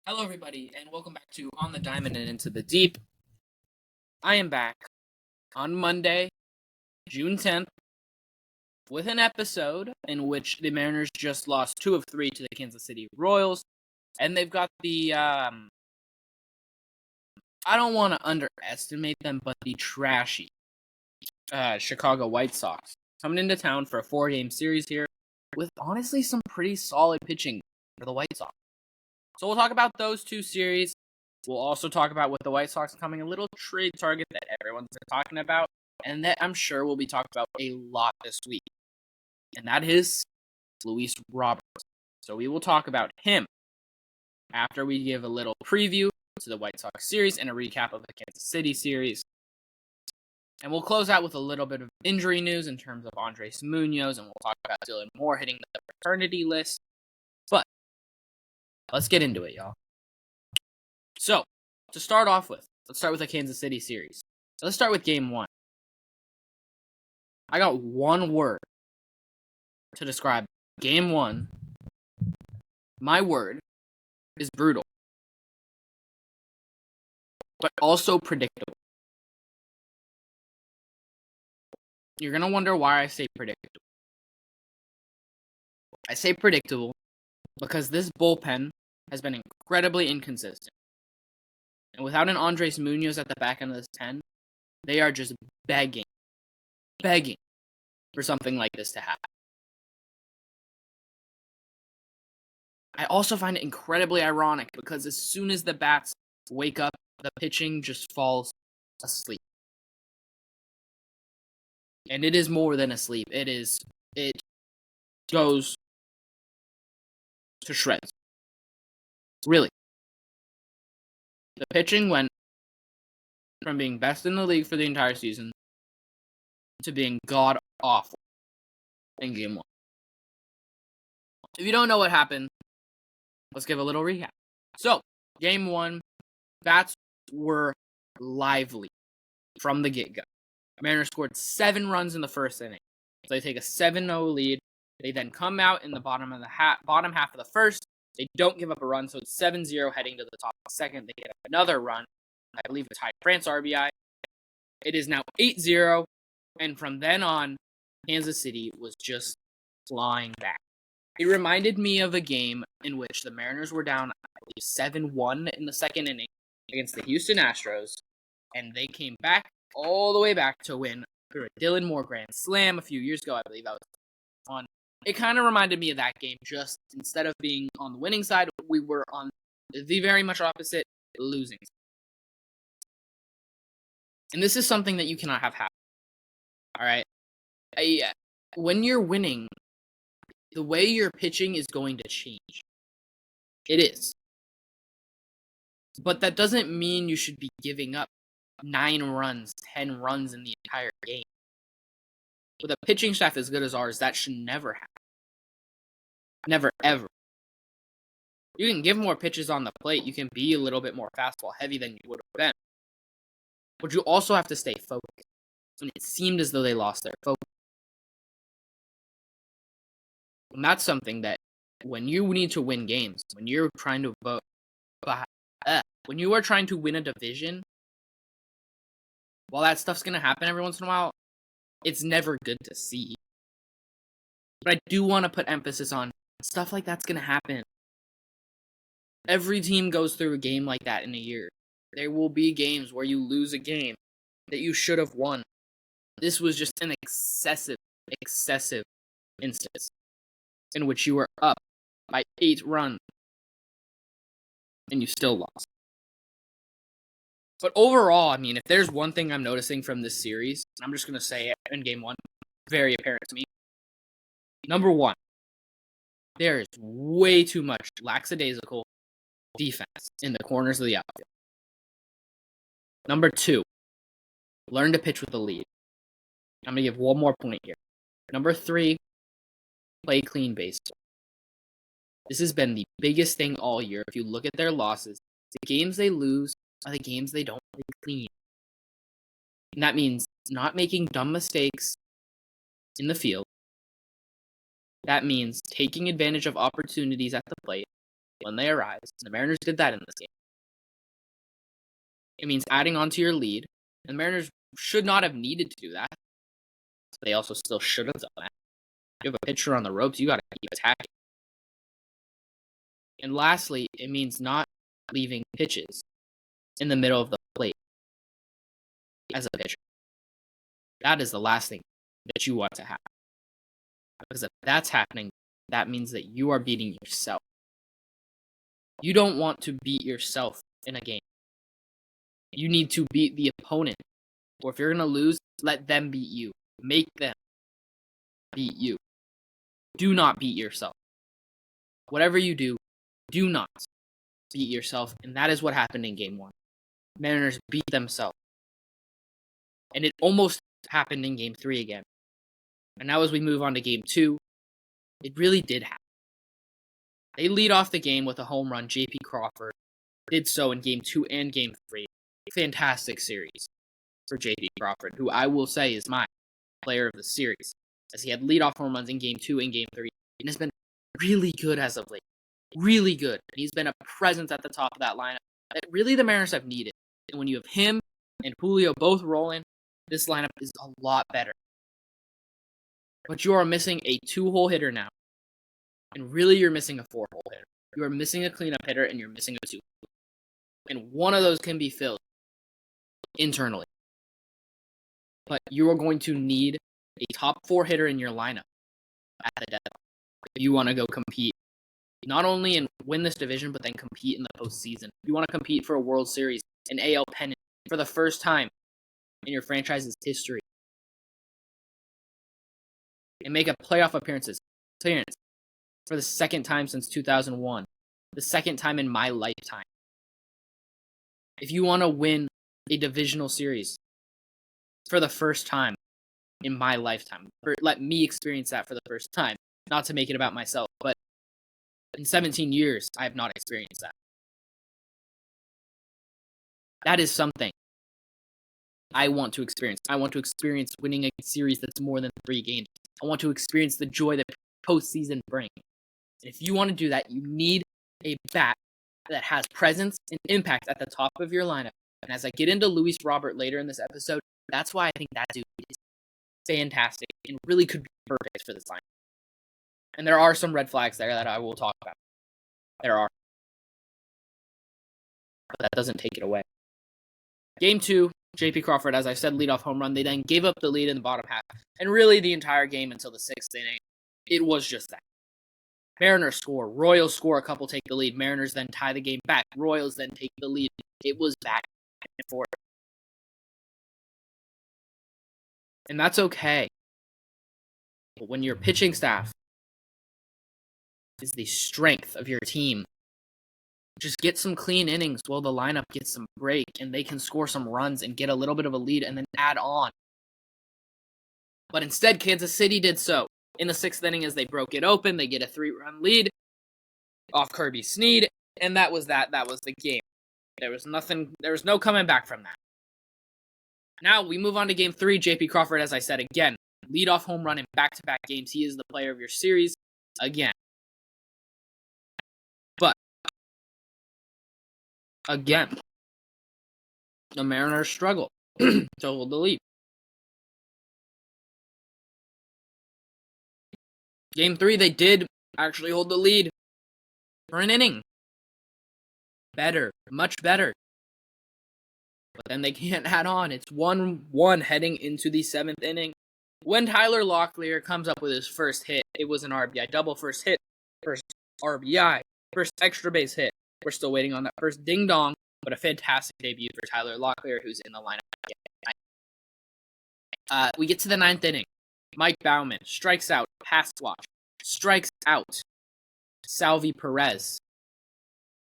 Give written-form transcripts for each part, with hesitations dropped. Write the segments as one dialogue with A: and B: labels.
A: Hello, everybody, and welcome back to On the Diamond and Into the Deep. I am back on Monday, June 10th, with an episode in which the Mariners just lost 2 of 3 to the Kansas City Royals, and they've got I don't want to underestimate them, but the trashy Chicago White Sox coming into town for a 4-game series here with honestly some pretty solid pitching for the White Sox. So we'll talk about those two series. We'll also talk about what the White Sox coming, a little trade target that everyone's talking about, and that I'm sure will be talked about a lot this week. And that is Luis Roberts. So we will talk about him after we give a little preview to the White Sox series and a recap of the Kansas City series. And we'll close out with a little bit of injury news in terms of Andres Munoz, and we'll talk about Dylan Moore hitting the paternity list. But let's get into it, y'all. So, to start off with, let's start with the Kansas City series. So let's start with Game 1. I got one word to describe Game 1. My word is brutal, but also predictable. You're going to wonder why I say predictable. I say predictable because this bullpen has been incredibly inconsistent. And without an Andres Munoz at the back end of this 10, they are just begging for something like this to happen. I also find it incredibly ironic because as soon as the bats wake up, the pitching just falls asleep. And it is more than asleep. It goes to shreds. Really. The pitching went from being best in the league for the entire season to being god-awful in Game 1. If you don't know what happened, let's give a little recap. So, Game 1, bats were lively from the get-go. Mariners scored 7 runs in the first inning. So they take a 7-0 lead. They then come out in the bottom half of the first. They don't give up a run, so it's 7-0 heading to the top of the second. They get another run. I believe it's Ty France RBI. It is now 8-0, and from then on, Kansas City was just flying back. It reminded me of a game in which the Mariners were down, I believe, 7-1 in the second inning against the Houston Astros, and they came back all the way back to win through a Dylan Moore grand slam a few years ago. I believe that was on. It kind of reminded me of that game, just instead of being on the winning side, we were on the very much opposite, losing. And this is something that you cannot have happen. All right? When you're winning, the way you're pitching is going to change. It is. But that doesn't mean you should be giving up 9 runs, 10 runs in the entire game. With a pitching staff as good as ours, that should never happen. Never, ever. You can give more pitches on the plate. You can be a little bit more fastball heavy than you would have been. But you also have to stay focused. And it seemed as though they lost their focus. And that's something that when you need to win games, when you're trying to when you are trying to win a division, while that stuff's going to happen every once in a while, it's never good to see. But I do want to put emphasis on stuff like that's going to happen. Every team goes through a game like that in a year. There will be games where you lose a game that you should have won. This was just an excessive instance in which you were up by 8 runs and you still lost. But overall, I mean, if there's one thing I'm noticing from this series, I'm just going to say it in Game 1, very apparent to me. Number 1, there is way too much lackadaisical defense in the corners of the outfield. Number 2, learn to pitch with a lead. I'm going to give one more point here. Number 3, play clean baseball. This has been the biggest thing all year. If you look at their losses, the games they lose are the games they don't play clean. And that means not making dumb mistakes in the field. That means taking advantage of opportunities at the plate. when they arise. The Mariners did that in this game. It means adding on to your lead. And the Mariners should not have needed to do that. But they also still should have done that. If you have a pitcher on the ropes, you got to keep attacking. And lastly, it means not leaving pitches in the middle of the plate as a pitcher. That is the last thing that you want to happen. Because if that's happening, that means that you are beating yourself. You don't want to beat yourself in a game. You need to beat the opponent. Or if you're going to lose, let them beat you. Make them beat you. Do not beat yourself. Whatever you do, do not beat yourself. And that is what happened in Game 1. Mariners beat themselves. And it almost happened in Game 3 again. And now as we move on to Game 2, it really did happen. They lead off the game with a home run. J.P. Crawford did so in Game 2 and Game 3. Fantastic series for J.P. Crawford, who I will say is my player of the series, as he had leadoff home runs in Game 2 and Game 3, and has been really good as of late. Really good. And he's been a presence at the top of that lineup that really the Mariners have needed. And when you have him and Julio both rolling, this lineup is a lot better. But you are missing a 2-hole hitter now. And really you're missing a 4-hole hitter. You are missing a cleanup hitter and you're missing a 2. And one of those can be filled internally. But you are going to need a top 4 hitter in your lineup at the deadline if you want to go compete. Not only and win this division, but then compete in the postseason. If you want to compete for a World Series, an AL pennant, for the first time in your franchise's history. And make a playoff appearance for the second time since 2001. The second time in my lifetime. If you want to win a divisional series for the first time in my lifetime, let me experience that for the first time. Not to make it about myself, but in 17 years, I have not experienced that. That is something I want to experience. I want to experience winning a series that's more than 3 games. I want to experience the joy that postseason brings. And if you want to do that, you need a bat that has presence and impact at the top of your lineup. And as I get into Luis Robert later in this episode, that's why I think that dude is fantastic and really could be perfect for this lineup. And there are some red flags there that I will talk about. There are. But that doesn't take it away. Game 2, J.P. Crawford, as I said, leadoff home run. They then gave up the lead in the bottom half. And really the entire game until the 6th inning, it was just that. Mariners score. Royals score. A couple take the lead. Mariners then tie the game back. Royals then take the lead. It was back and forth. And that's okay. But when your pitching staff is the strength of your team, just get some clean innings while the lineup gets some break and they can score some runs and get a little bit of a lead and then add on. But instead, Kansas City did so. In the 6th inning, as they broke it open, they get a 3-run lead off Kirby Snead, and that was that. That was the game. There was no coming back from that. Now we move on to Game 3. J.P. Crawford, as I said again, leadoff home run in back-to-back games. He is the player of your series again. But again, the Mariners struggle to hold the lead. Game 3, they did actually hold the lead for an inning. Better, much better. But then they can't add on. It's 1-1 heading into the 7th inning. When Tyler Locklear comes up with his first hit, it was an RBI double. First hit, first RBI, first extra base hit. We're still waiting on that first ding-dong, but a fantastic debut for Tyler Locklear, who's in the lineup again. We get to the 9th inning. Mike Baumann strikes out, pass watch, strikes out Salvi Perez.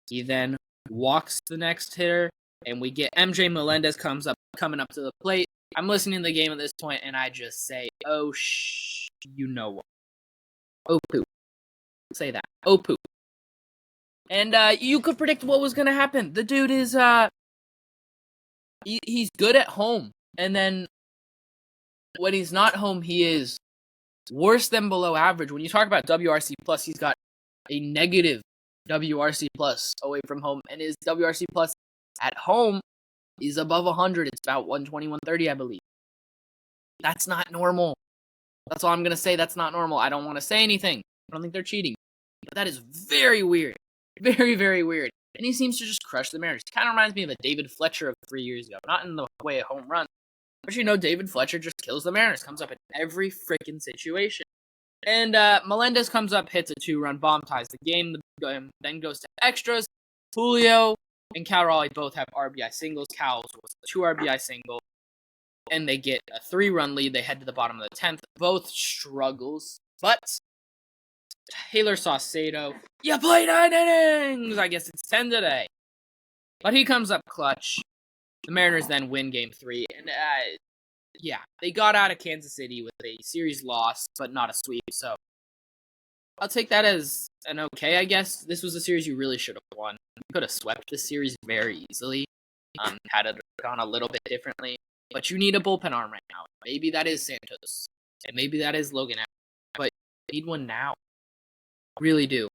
A: He then walks the next hitter, and we get MJ Melendez coming up to the plate. I'm listening to the game at this point, and I just say, oh, you know what. Oh, poop. Say that. Oh, poop. And you could predict what was going to happen. The dude is, he's good at home. And then when he's not home, he is worse than below average. When you talk about WRC+, he's got a negative WRC plus away from home, and his WRC plus at home is above 100. It's about 120, 130, I believe. That's not normal. That's all I'm going to say. That's not normal. I don't want to say anything. I don't think they're cheating. But that is very weird. Very, very weird. And he seems to just crush the Mariners. He kind of reminds me of a David Fletcher of 3 years ago. Not in the way of home runs, but David Fletcher just kills the Mariners. Comes up in every freaking situation. And Melendez comes up, hits a 2-run bomb, ties the game, then goes to extras. Julio and Cal Raleigh both have RBI singles. Cal's was a 2 RBI single. And they get a 3-run lead. They head to the bottom of the 10th. Both struggles. But Taylor Saucedo, you play 9 innings! I guess it's 10 today. But he comes up clutch. The Mariners then win Game 3. And, they got out of Kansas City with a series loss, but not a sweep. So I'll take that as an okay, I guess. This was a series you really should have won. You could have swept this series very easily. Had it gone a little bit differently. But you need a bullpen arm right now. Maybe that is Santos. And maybe that is Logan Allen. But you need one now. Really do.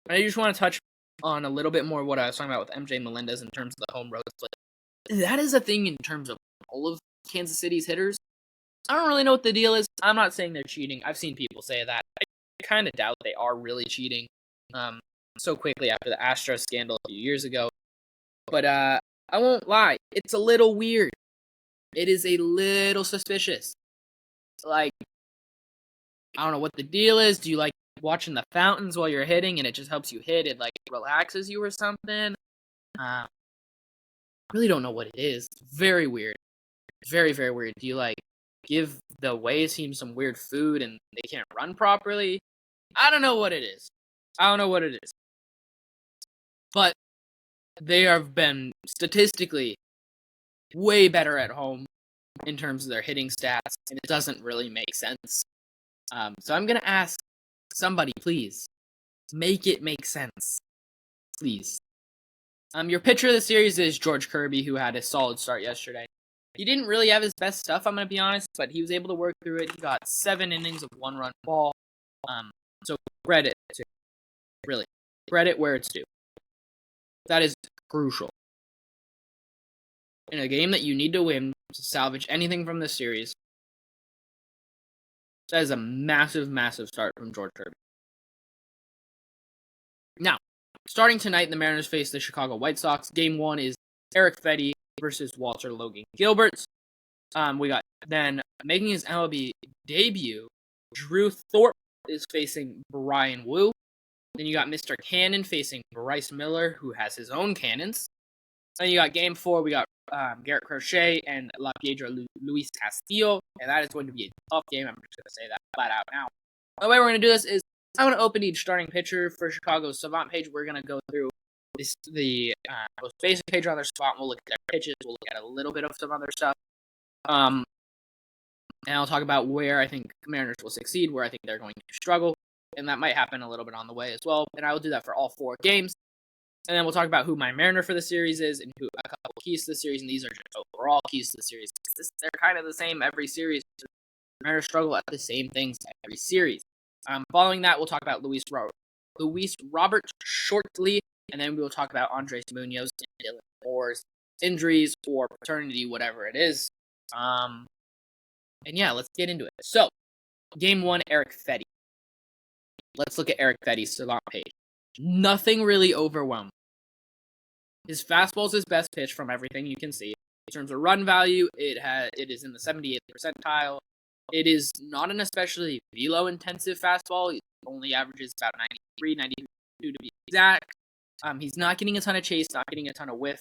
A: And I just want to touch on a little bit more what I was talking about with MJ Melendez in terms of the home road split. That is a thing in terms of all of Kansas City's hitters. I don't really know what the deal is. I'm not saying they're cheating. I've seen people say that. I kind of doubt they are really cheating so quickly after the Astros scandal a few years ago. But I won't lie. It's a little weird. It is a little suspicious. Like, I don't know what the deal is. Do you like watching the fountains while you're hitting and it just helps you hit? It like relaxes you or something? Really don't know what it is. Very weird. Very, very weird. Do you like give the away team some weird food and they can't run properly? I don't know what it is. But they have been statistically way better at home in terms of their hitting stats, and it doesn't really make sense. So I'm going to ask somebody, please, make it make sense. Please. Your pitcher of the series is George Kirby, who had a solid start yesterday. He didn't really have his best stuff, I'm going to be honest, but he was able to work through it. He got 7 innings of 1-run ball. So credit to really. Credit where it's due. That is crucial. In a game that you need to win to salvage anything from this series, that is a massive, massive start from George Kirby. Now, starting tonight, the Mariners face the Chicago White Sox. Game 1 is Eric Fetty versus Walter Logan Gilbert. We got then making his MLB debut, Drew Thorpe is facing Brian Wu. Then you got Mr. Cannon facing Bryce Miller, who has his own cannons. Then you got Game 4, we got Garrett Crochet and La Piedra Luis Castillo, and that is going to be a tough game. I'm just going to say that flat out now. The way we're going to do this is I'm going to open each starting pitcher for Chicago's Savant page. We're going to go through the most basic page on their spot. We'll look at their pitches. We'll look at a little bit of some other stuff. And I'll talk about where I think Mariners will succeed, where I think they're going to struggle, and that might happen a little bit on the way as well. And I will do that for all 4 games. And then we'll talk about who my Mariner for the series is and who a couple keys to the series. And these are just overall keys to the series. They're kind of the same every series. Mariners struggle at the same things every series. Following that, we'll talk about Luis Robert shortly. And then we will talk about Andres Munoz and Dylan Moore's injuries or paternity, whatever it is. And yeah, let's get into it. So, Game 1, Eric Fetty. Let's look at Eric Fetty's Savant page. Nothing really overwhelming. His fastball is his best pitch from everything you can see. In terms of run value, it is in the 78th percentile. It is not an especially velo-intensive fastball. He only averages about 93, 92 to be exact. He's not getting a ton of chase, not getting a ton of whiff,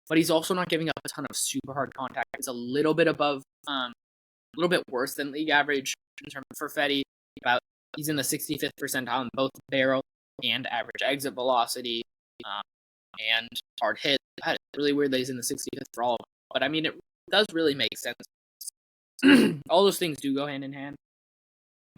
A: but he's also not giving up a ton of super hard contact. It's a little bit above, a little bit worse than league average in terms of for Fetty. He's in the 65th percentile in both barrel and average exit velocity, and hard hit. It's really weird that he's in the 65th for all of them, but I mean, it does really make sense. All those things do go hand in hand.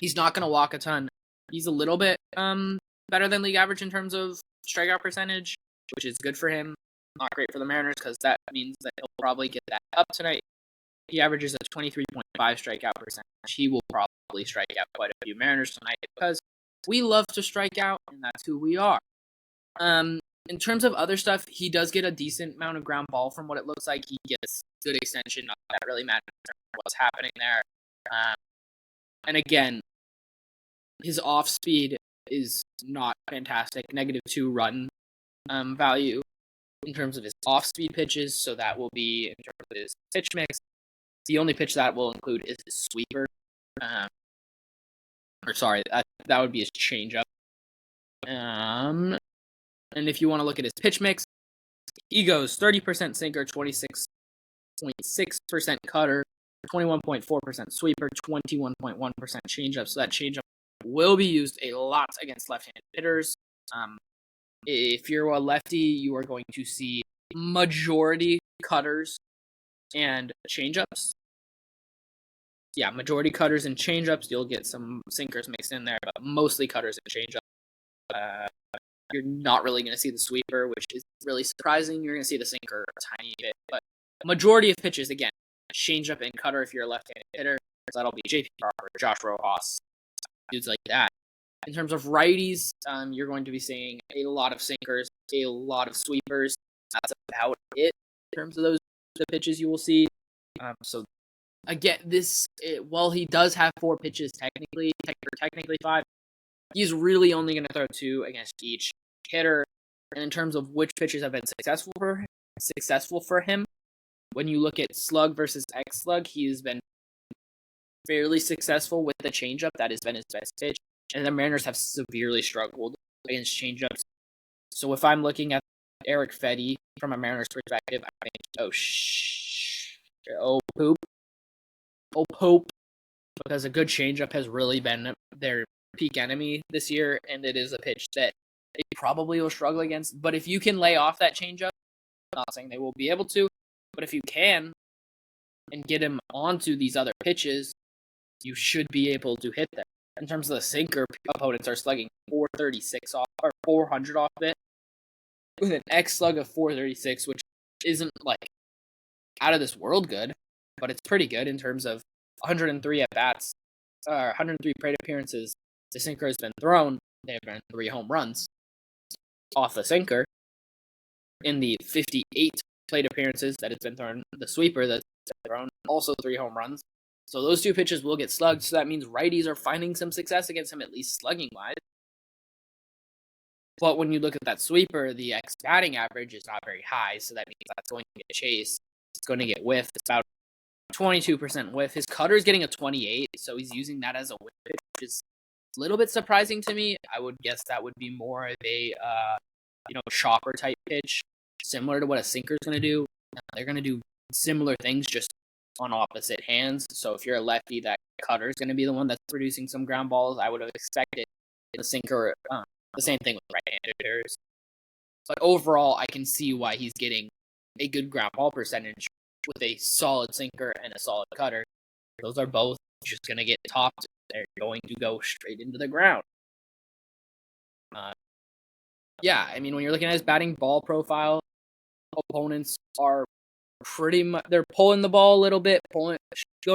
A: He's not going to walk a ton. He's a little bit better than league average in terms of strikeout percentage, which is good for him. Not great for the Mariners because that means that he'll probably get that up tonight. He averages a 23.5 strikeout percentage. He will probably strike out quite a few Mariners tonight because we love to strike out, and that's who we are. In terms of other stuff, he does get a decent amount of ground ball from what it looks like. He gets good extension. Not that really matters what's happening there. And again, his off speed is not fantastic. -2 run value in terms of his off speed pitches. So that will be in terms of his pitch mix. The only pitch that will include is his sweeper. That would be his changeup. And if you want to look at his pitch mix, he goes 30% sinker, 26.6% cutter, 21.4% sweeper, 21.1% changeup. So that changeup will be used a lot against left-handed hitters. If you're a lefty, you are going to see majority cutters and changeups. Yeah, majority cutters and changeups. You'll get some sinkers mixed in there, but mostly cutters and changeups. You're not really going to see the sweeper, which is really surprising. You're going to see the sinker a tiny bit, but majority of pitches, again, changeup and cutter if you're a left-handed hitter. So that'll be JP Crawford, Josh Rojas, dudes like that. In terms of righties, you're going to be seeing a lot of sinkers, a lot of sweepers. That's about it in terms of the pitches you will see. So again, while he does have 4 pitches technically 5, he's really only going to throw 2 against each hitter. And in terms of which pitches have been successful for him, when you look at slug versus X slug, he's been fairly successful with the changeup. That has been his best pitch. And the Mariners have severely struggled against changeups. So if I'm looking at Eric Fetty from a Mariners perspective, I think, poop, because a good changeup has really been their peak enemy this year, and it is a pitch that they probably will struggle against. But if you can lay off that changeup, I'm not saying they will be able to, but if you can and get him onto these other pitches, you should be able to hit them. In terms of the sinker, opponents are slugging 436 off or 400 off of it, with an X slug of 436, which isn't like out of this world good, but it's pretty good in terms of 103 at bats, 103 plate appearances. The sinker has been thrown. They have been 3 home runs off the sinker. In the 58 plate appearances that it's been thrown, the sweeper that's been thrown, also 3 home runs. So those 2 pitches will get slugged. So that means righties are finding some success against him, at least slugging wise. But when you look at that sweeper, the X batting average is not very high. So that means that's going to get chased. It's going to get whiffed. It's about 22% whiff. His cutter is getting a 28, so he's using that as a whiff pitch, which is a little bit surprising to me. I would guess that would be more of a chopper type pitch, similar to what a sinker is going to do. They're going to do similar things, just on opposite hands. So if you're a lefty, that cutter is going to be the one that's producing some ground balls. I would have expected the sinker, the same thing with right-handed hitters. But overall, I can see why he's getting a good ground ball percentage with a solid sinker and a solid cutter. Those are both just going to get topped. They're going to go straight into the ground. When you're looking at his batting ball profile, opponents are pretty much, they're pulling the ball a little bit, going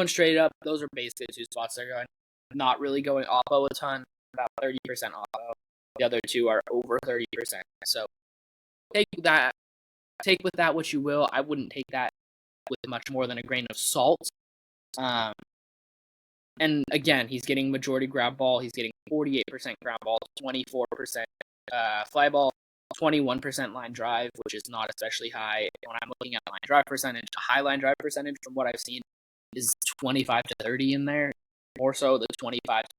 A: straight up. Those are basically 2 spots they're going. Not really going oppo a ton, about 30% oppo. The other 2 are over 30%. So take with that what you will. I wouldn't take that with much more than a grain of salt. And again, he's getting majority ground ball. He's getting 48% ground ball, 24% fly ball, 21% line drive, which is not especially high. When I'm looking at line drive percentage, a high line drive percentage from what I've seen is 25 to 30 in there. More so the 25 to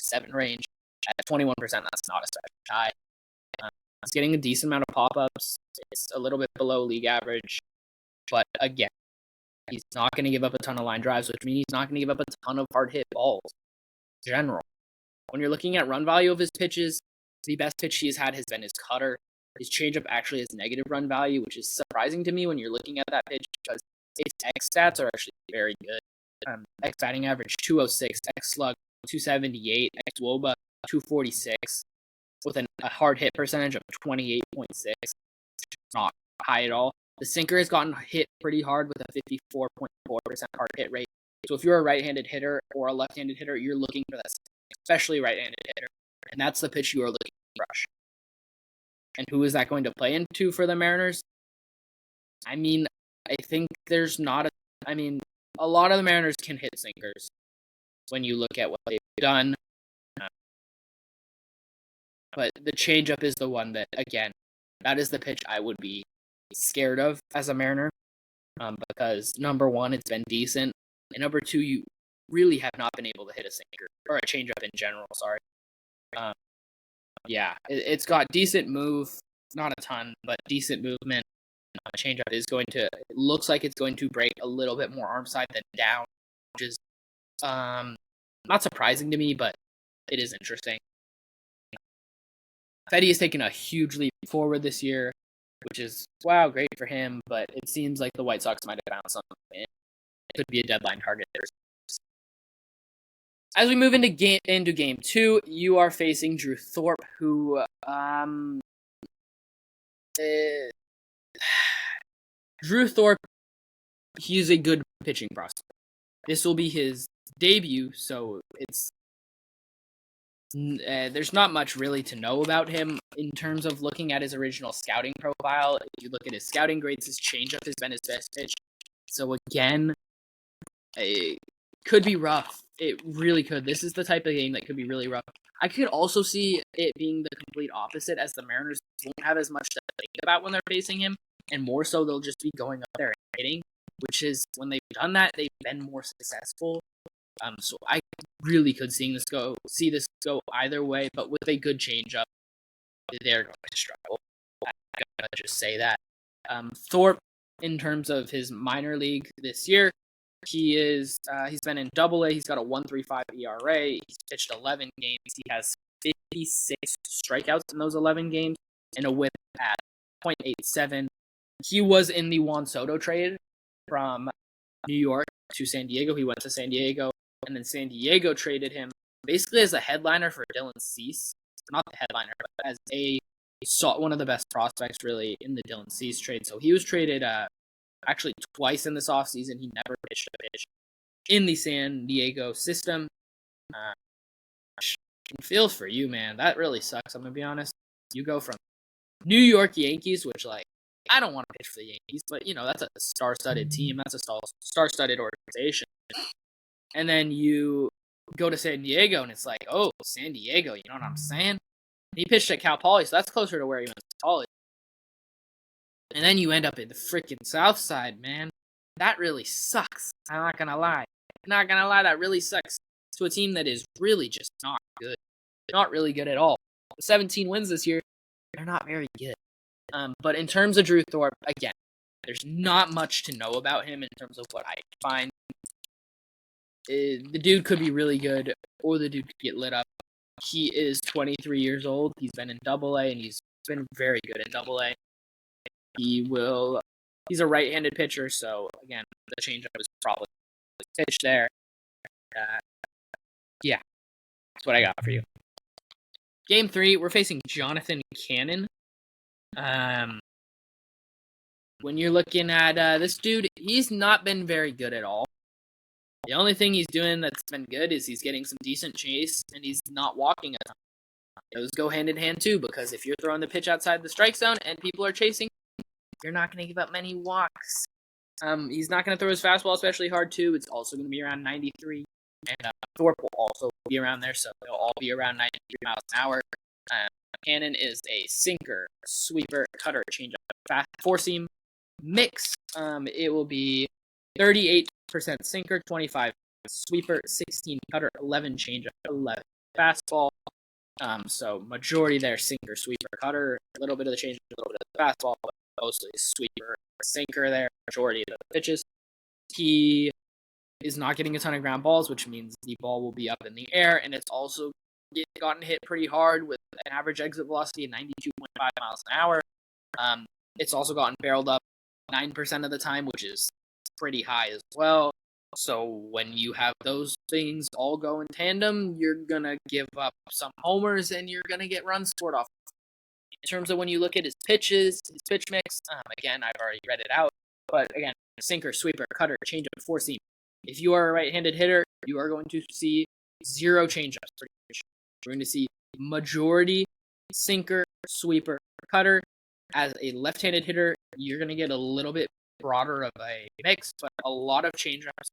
A: 7 range. At 21%, that's not especially high. He's getting a decent amount of pop-ups. It's a little bit below league average. But again, he's not going to give up a ton of line drives, which means he's not going to give up a ton of hard hit balls in general. When you're looking at run value of his pitches, the best pitch he's had has been his cutter. His changeup actually has negative run value, which is surprising to me when you're looking at that pitch because its X stats are actually very good. X batting average 206, X slug 278, X woba 246, with a hard hit percentage of 28.6. Not high at all. The sinker has gotten hit pretty hard with a 54.4% hard hit rate. So if you're a right-handed hitter or a left-handed hitter, you're looking for that, especially right-handed hitter. And that's the pitch you are looking to brush. And who is that going to play into for the Mariners? I mean, I think there's not a lot of the Mariners can hit sinkers when you look at what they've done. But the changeup is the one that, again, that is the pitch I would be scared of as a Mariner. Because number one, it's been decent, and number two, you really have not been able to hit a sinker or a changeup in general. Sorry. Yeah, it's got decent move, not a ton, but decent movement. A changeup is going to. It looks like it's going to break a little bit more arm side than down, which is not surprising to me, but it is interesting. Fetty has taken a huge leap forward this year, which is, wow, great for him, but it seems like the White Sox might have found something. It could be a deadline target. As we move into game 2, you are facing Drew Thorpe, who Drew Thorpe, he's a good pitching prospect. This will be his debut, so it's there's not much really to know about him in terms of looking at his original scouting profile. If you look at his scouting grades, his changeup has been his best pitch. So again, it could be rough. It really could. This is the type of game that could be really rough. I could also see it being the complete opposite, as the Mariners won't have as much to think about when they're facing him, and more so they'll just be going up there and hitting, which is, when they've done that, they've been more successful. So I really could see this go either way, but with a good changeup, they're going to struggle. I gotta just say that. Thorpe, in terms of his minor league this year, he's been in Double A. He's got a 1.35 ERA. He's pitched 11 games. He has 56 strikeouts in those 11 games and a WHIP at 0.87. He was in the Juan Soto trade from New York to San Diego. He went to San Diego, and then San Diego traded him basically as a headliner for Dylan Cease. Not the headliner, but as one of the best prospects, really, in the Dylan Cease trade. So he was traded actually twice in this offseason. He never pitched a pitch in the San Diego system. Feels for you, man. That really sucks, I'm going to be honest. You go from New York Yankees, which, like, I don't want to pitch for the Yankees, but, that's a star-studded team. That's a star-studded organization. And then you go to San Diego, and it's like, oh, San Diego, you know what I'm saying? He pitched at Cal Poly, so that's closer to where he went to college. And then you end up in the freaking South Side, man. That really sucks. I'm not going to lie. That really sucks. To a team that is really just not good. Not really good at all. 17 wins this year, they're not very good. But in terms of Drew Thorpe, again, there's not much to know about him in terms of what I find. The dude could be really good, or the dude could get lit up. He is 23 years old. He's been in Double A, and he's been very good in Double A. He's a right-handed pitcher, so again, the changeup is probably pitch there. Yeah, that's what I got for you. Game 3, we're facing Jonathan Cannon. When you're looking at this dude, he's not been very good at all. The only thing he's doing that's been good is he's getting some decent chase, and he's not walking a ton. Those go hand in hand, too, because if you're throwing the pitch outside the strike zone and people are chasing, you're not going to give up many walks. He's not going to throw his fastball especially hard, too. It's also going to be around 93. And Thorpe will also be around there, so they'll all be around 93 miles an hour. Cannon is a sinker, sweeper, cutter, changeup, fast four-seam mix. It will be 38% sinker, 25 sweeper, 16 cutter, 11 changeup, 11 fastball. So majority there, sinker, sweeper, cutter, a little bit of the changeup, a little bit of the fastball, but mostly sweeper, sinker there, majority of the pitches. He is not getting a ton of ground balls, which means the ball will be up in the air, and it's also gotten hit pretty hard with an average exit velocity of 92.5 miles an hour. It's also gotten barreled up 9% of the time, which is pretty high as well. So when you have those things all go in tandem, you're going to give up some homers, and you're going to get runs scored off. In terms of when you look at his pitches, his pitch mix, again, I've already read it out, but again, sinker, sweeper, cutter, changeup, four-seam. If you are a right-handed hitter, you are going to see 0 changeups. Pretty much. You're going to see majority sinker, sweeper, Cutter, as a left-handed hitter, you're going to get a little bit broader of a mix, but a lot of changeups,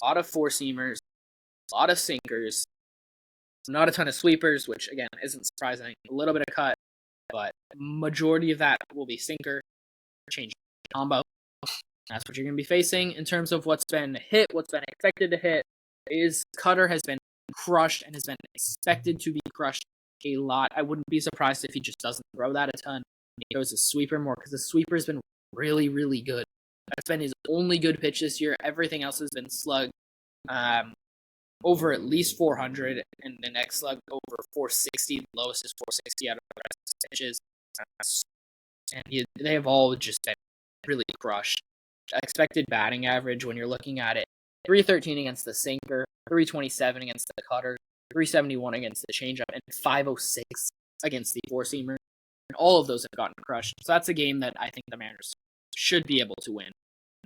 A: a lot of four-seamers, a lot of sinkers, not a ton of sweepers, which, again, isn't surprising. A little bit of cut, but majority of that will be sinker, change combo. That's what you're going to be facing in terms of what's been hit, what's been expected to hit. Is Cutter has been crushed and has been expected to be crushed a lot. I wouldn't be surprised if he just doesn't throw that a ton. He throws a sweeper more because the sweeper's been really, really good. That's been his only good pitch this year. Everything else has been slug over at least 400, and the next slug over 460. The lowest is 460 out of the rest of his pitches. And they have all just been really crushed. Expected batting average when you're looking at it, 313 against the sinker, 327 against the cutter, 371 against the changeup, and 506 against the four-seamer. And all of those have gotten crushed. So that's a game that I think the Mariners should be able to win.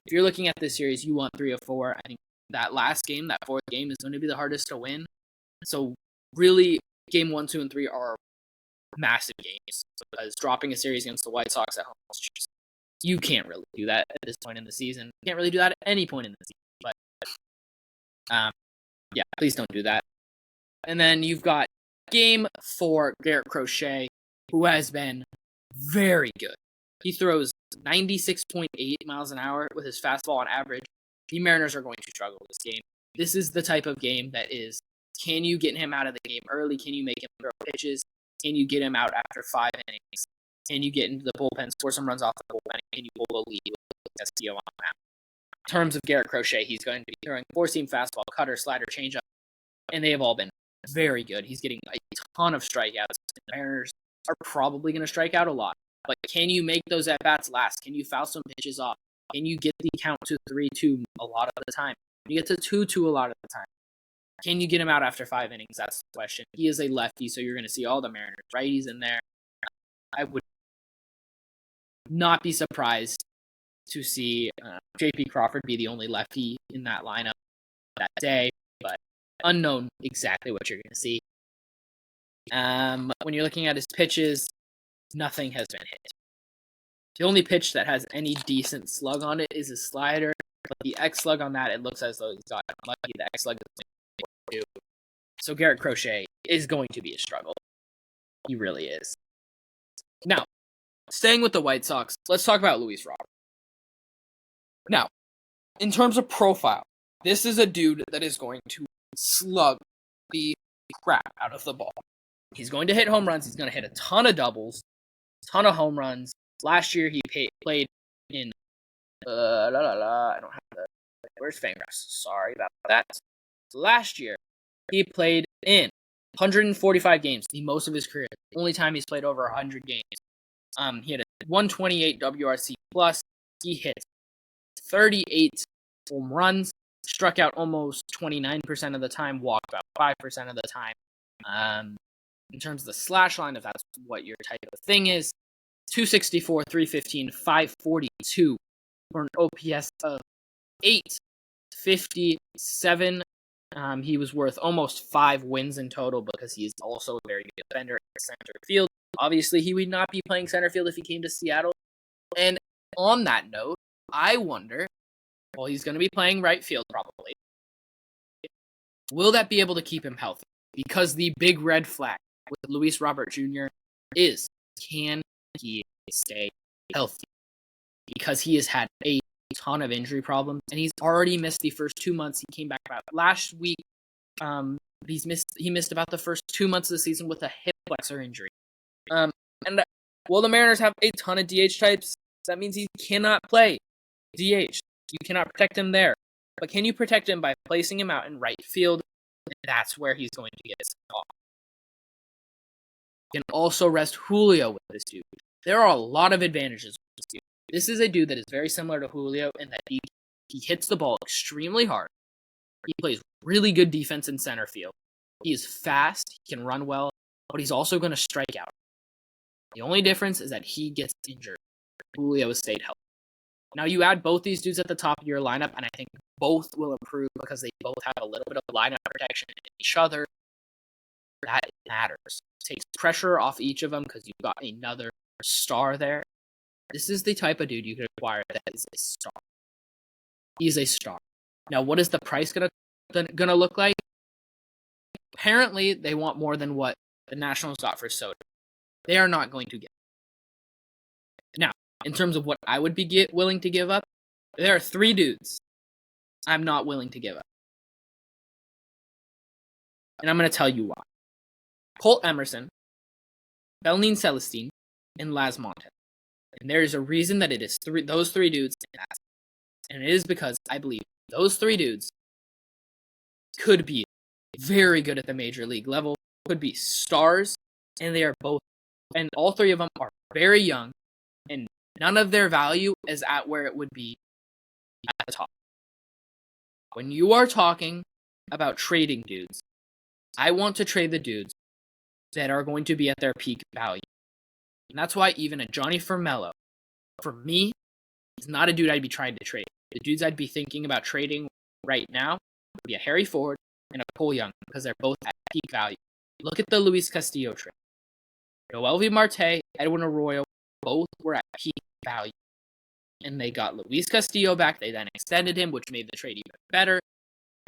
A: If you're looking at this series, you want 3 of 4. I think that last game, that fourth game, is going to be the hardest to win. So really, game 1, 2, and 3 are massive games. Because dropping a series against the White Sox at home is just, you can't really do that at this point in the season. You can't really do that at any point in the season. But, yeah, please don't do that. And then you've got game 4, Garrett Crochet, who has been very good. He throws 96.8 miles an hour with his fastball on average. The Mariners are going to struggle this game. This is the type of game that is, can you get him out of the game early? Can you make him throw pitches? Can you get him out after 5 innings? Can you get into the bullpen, score some runs off the bullpen, and can you pull a lead with Castillo on the mound? In terms of Garrett Crochet, he's going to be throwing four-seam fastball, cutter, slider, changeup, and they have all been very good. He's getting a ton of strikeouts. The Mariners are probably going to strike out a lot. But can you make those at-bats last? Can you foul some pitches off? Can you get the count to 3-2 a lot of the time? Can you get to 2-2 a lot of the time? Can you get him out after 5 innings? That's the question. He is a lefty, so you're going to see all the Mariners righties in there. I would not be surprised to see J.P. Crawford be the only lefty in that lineup that day, but unknown exactly what you're going to see. When you're looking at his pitches, nothing has been hit. The only pitch that has any decent slug on it is his slider, but the X slug on that, it looks as though he's got unlucky. The X slug is 2. So Garrett Crochet is going to be a struggle. He really is. Now, staying with the White Sox, let's talk about Luis Robert. Now, in terms of profile, this is a dude that is going to slug the crap out of the ball. He's going to hit home runs. He's going to hit a ton of doubles, a ton of home runs. Last year, he played in I don't have the... Where's Fangraphs? Sorry about that. Last year, he played in 145 games, the most of his career. The only time he's played over 100 games. He had a 128 WRC plus. He hit 38 home runs, struck out almost 29% of the time, walked about 5% of the time. In terms of the slash line, if that's what your type of thing is, 264, 315, 542 for an OPS of 857. He was worth almost 5 wins in total because he is also a very good defender in center field. Obviously, he would not be playing center field if he came to Seattle. And on that note, I wonder, well, he's going to be playing right field probably. Will that be able to keep him healthy? Because the big red flag with Luis Robert Jr. is, can he stay healthy? Because he has had a ton of injury problems, and he's already missed the first 2 months. He came back about last week. He missed about the first 2 months of the season with a hip flexor injury. And while the Mariners have a ton of DH types, that means he cannot play DH. You cannot protect him there. But can you protect him by placing him out in right field? That's where he's going to get his off. You can also rest Julio with this dude. There are a lot of advantages with this dude. This is a dude that is very similar to Julio in that he hits the ball extremely hard. He plays really good defense in center field. He is fast, he can run well, but he's also going to strike out. The only difference is that he gets injured. Julio has stayed healthy. Now you add both these dudes at the top of your lineup, and I think both will improve because they both have a little bit of lineup protection in each other. That matters. It takes pressure off each of them because you've got another star there. This is the type of dude you could acquire that is a star. He's a star. Now, what is the price gonna look like? Apparently, they want more than what the Nationals got for Soto. They are not going to get. Now, in terms of what I would be willing to give up, there are 3 dudes I'm not willing to give up. And I'm going to tell you why. Colt Emerson, Belnin Celestine, and Laz Montes. And there is a reason that it is those 3 dudes. And it is because I believe those 3 dudes could be very good at the major league level, could be stars, and they are both, and all 3 of them are very young, and none of their value is at where it would be at the top. When you are talking about trading dudes, I want to trade the dudes that are going to be at their peak value. And that's why even a Johnny Formello, for me, is not a dude I'd be trying to trade. The dudes I'd be thinking about trading right now would be a Harry Ford and a Cole Young, because they're both at peak value. Look at the Luis Castillo trade. Noelvi Marte, Edwin Arroyo, both were at peak value. And they got Luis Castillo back. They then extended him, which made the trade even better.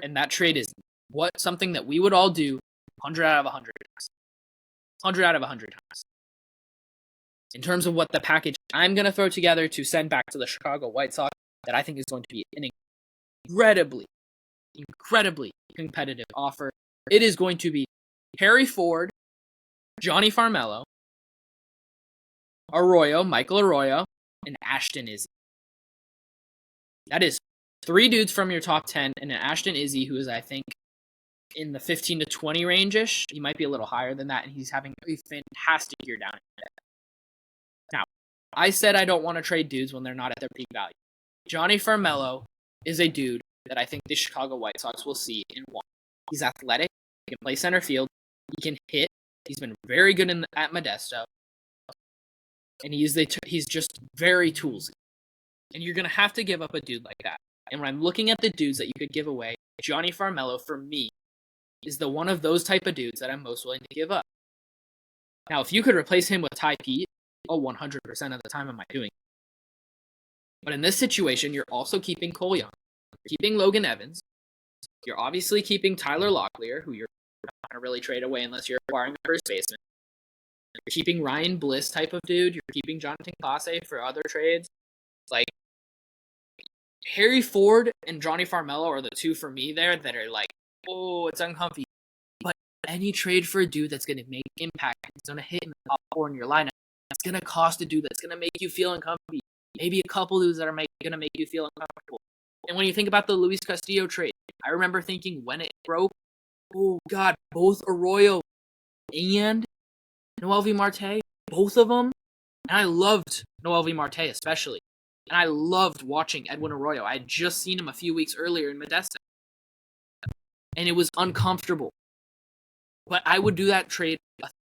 A: And that trade is something that we would all do 100 out of 100 times. 100 out of 100 times. In terms of what the package I'm going to throw together to send back to the Chicago White Sox, that I think is going to be an incredibly competitive offer. It is going to be Harry Ford, Johnny Farmello, Michael Arroyo, and Ashton Izzy. That is 3 dudes from your top 10, and an Ashton Izzy who is, I think, in the 15 to 20 range-ish. He might be a little higher than that, and he's having a fantastic year down in there. Now, I said I don't want to trade dudes when they're not at their peak value. Johnny Farmello is a dude that I think the Chicago White Sox will see in one. He's athletic. He can play center field. He can hit. He's been very good at Modesto. And he's just very toolsy. And you're going to have to give up a dude like that. And when I'm looking at the dudes that you could give away, Johnny Farmello, for me, is the one of those type of dudes that I'm most willing to give up. Now, if you could replace him with Ty Pete, 100% of the time am I doing it. But in this situation, you're also keeping Cole Young. You're keeping Logan Evans. You're obviously keeping Tyler Locklear, who you're not going to really trade away unless you're acquiring a first baseman. You're keeping Ryan Bliss type of dude. You're keeping Jonathan Clase for other trades. Like, Harry Ford and Johnny Farmello are the 2 for me there that are like, oh, it's uncomfy. But any trade for a dude that's going to make impact, it's going to hit in the top 4 in your lineup, it's going to cost a dude that's going to make you feel uncomfy. Maybe a couple dudes that are going to make you feel uncomfortable. And when you think about the Luis Castillo trade, I remember thinking when it broke, oh God, both Arroyo and Noelvi Marte, both of them. And I loved Noelvi Marte especially. And I loved watching Edwin Arroyo. I had just seen him a few weeks earlier in Modesto. And it was uncomfortable. But I would do that trade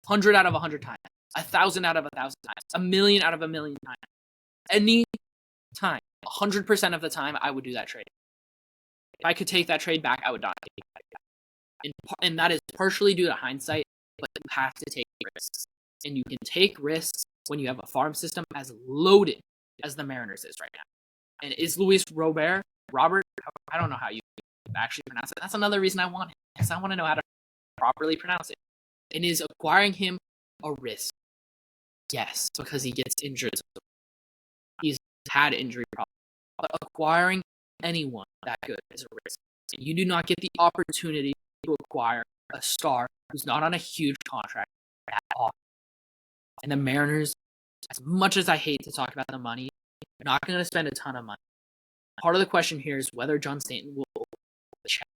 A: 100 out of 100 times. 1,000 out of 1,000 times. 1,000,000 out of 1,000,000 times. Any time. 100% of the time, I would do that trade. If I could take that trade back, I would not take that back. And that is partially due to hindsight, but you have to take risks. And you can take risks when you have a farm system as loaded as the Mariners is right now. And is Luis Robert? I don't know how you actually pronounce it. That's another reason I want him, because I want to know how to properly pronounce it. And is acquiring him a risk? Yes, because he gets injured. He's had injury problems. But acquiring anyone that good is a risk. And you do not get the opportunity to acquire a star who's not on a huge contract at all. And the Mariners, as much as I hate to talk about the money, they're not going to spend a ton of money. Part of the question here is whether John Stanton will open the check.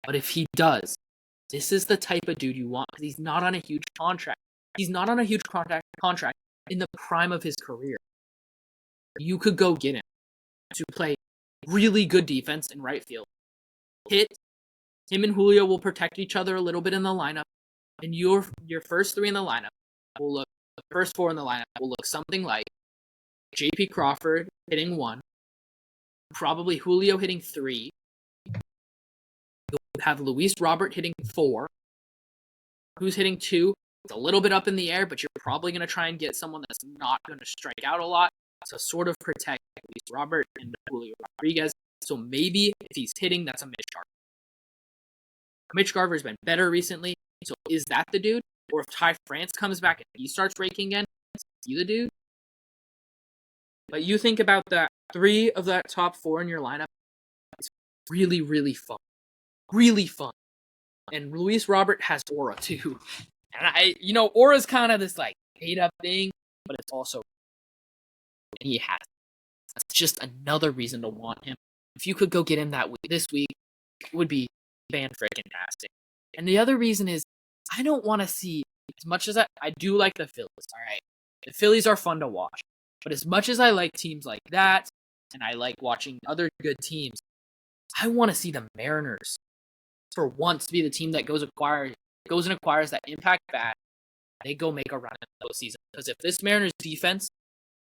A: But if he does, this is the type of dude you want, because he's not on a huge contract. He's not on a huge contract in the prime of his career. You could go get him to play really good defense in right field. Him and Julio will protect each other a little bit in the lineup, and your first 3 in the lineup will look, the first 4 in the lineup will look something like J.P. Crawford hitting 1, probably Julio hitting 3. You'll have Luis Robert hitting 4. Who's hitting 2? It's a little bit up in the air, but you're probably going to try and get someone that's not going to strike out a lot to sort of protect at least Robert and Julio Rodriguez. So maybe if he's hitting, that's a Mitch Garver. Mitch Garver's been better recently, so is that the dude? Or if Ty France comes back and he starts raking again, is he the dude? But you think about that 3 of that top 4 in your lineup, it's really, really fun. Really fun. And Luis Robert has aura too. And aura's kind of this like made up thing, but it's also he has. That's just another reason to want him. If you could go get him this week, it would be fan-freaking-tastic. And the other reason is I don't want to see, as much as I do like the Phillies, all right? The Phillies are fun to watch. But as much as I like teams like that, and I like watching other good teams, I want to see the Mariners for once be the team that goes and acquires that impact bat. They go make a run in the postseason. Because if this Mariners defense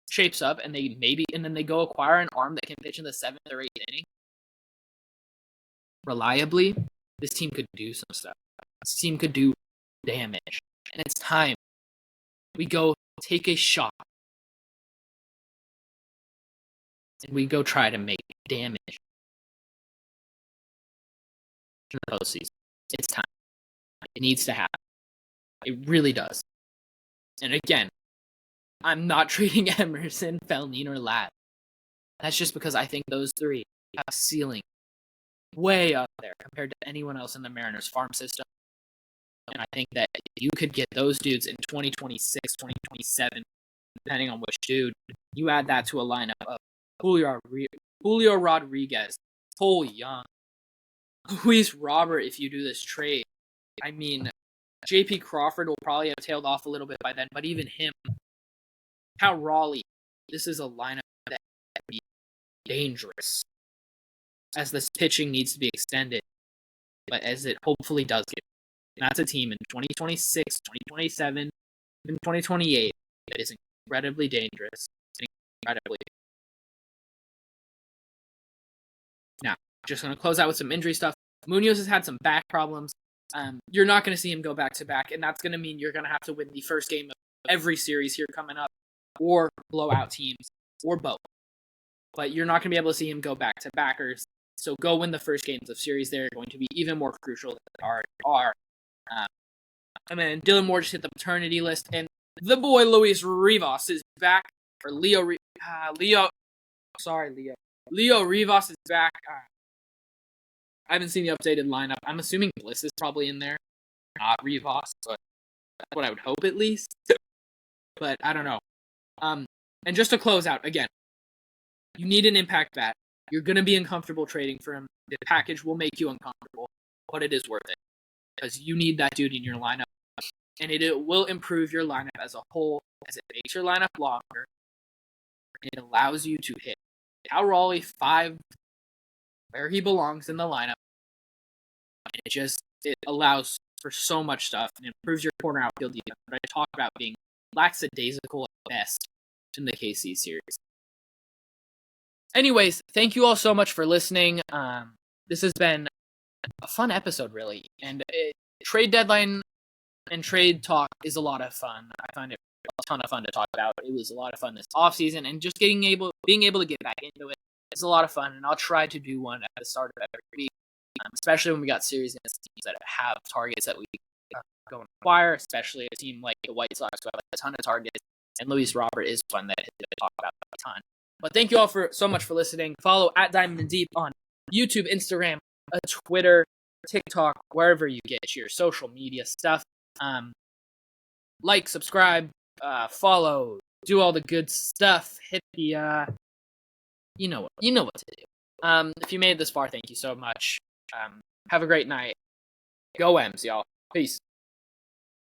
A: shapes up and then they go acquire an arm that can pitch in the 7th or 8th inning reliably, this team could do some stuff. This team could do damage. And it's time we go take a shot and we go try to make damage in the postseason. It's time. It needs to happen. It really does. And again, I'm not treating Emerson, Felnin, or Ladd. That's just because I think those 3 have a ceiling way up there compared to anyone else in the Mariners farm system. And I think that if you could get those dudes in 2026, 2027, depending on which dude, you add that to a lineup of Julio Rodriguez, Cole Young, Luis Robert, if you do this trade. I mean, J.P. Crawford will probably have tailed off a little bit by then, but even him, Cal Raleigh, this is a lineup that can be dangerous as this pitching needs to be extended, but as it hopefully does get. And that's a team in 2026, 2027, and 2028 that is incredibly dangerous. Now, just going to close out with some injury stuff. Munoz has had some back problems. You're not going to see him go back-to-back, and that's going to mean you're going to have to win the first game of every series here coming up, or blow out teams, or both. But you're not going to be able to see him go back-to-backers, so go win the first games of series. They're going to be even more crucial than they already are. And then Dylan Moore just hit the paternity list, and the boy Luis Rivas is back, or Leo Rivas is back. I haven't seen the updated lineup. I'm assuming Bliss is probably in there, not Rivas, but that's what I would hope at least. But I don't know. And just to close out, again, you need an impact bat. You're going to be uncomfortable trading for him. The package will make you uncomfortable, but it is worth it because you need that dude in your lineup, and it will improve your lineup as a whole as it makes your lineup longer. It allows you to hit Cal Raleigh 5 where he belongs in the lineup. And it allows for so much stuff and improves your corner outfield defense. But I talk about being lackadaisical at best in the KC series. Anyways, thank you all so much for listening. This has been a fun episode, really. And trade deadline and trade talk is a lot of fun. I find it a ton of fun to talk about. It was a lot of fun this offseason, and just being able to get back into it is a lot of fun. And I'll try to do one at the start of every week, especially when we got series against teams that have targets that we go and acquire, especially a team like the White Sox who have a ton of targets. And Luis Robert is one that I talk about a ton. But thank you all so much for listening. Follow at Diamond and Deep on YouTube, Instagram, Twitter, TikTok, wherever you get your social media stuff. Like, subscribe, follow, do all the good stuff. Hit the you know what to do. If you made it this far, thank you so much. Have a great night. Go M's, y'all. Peace.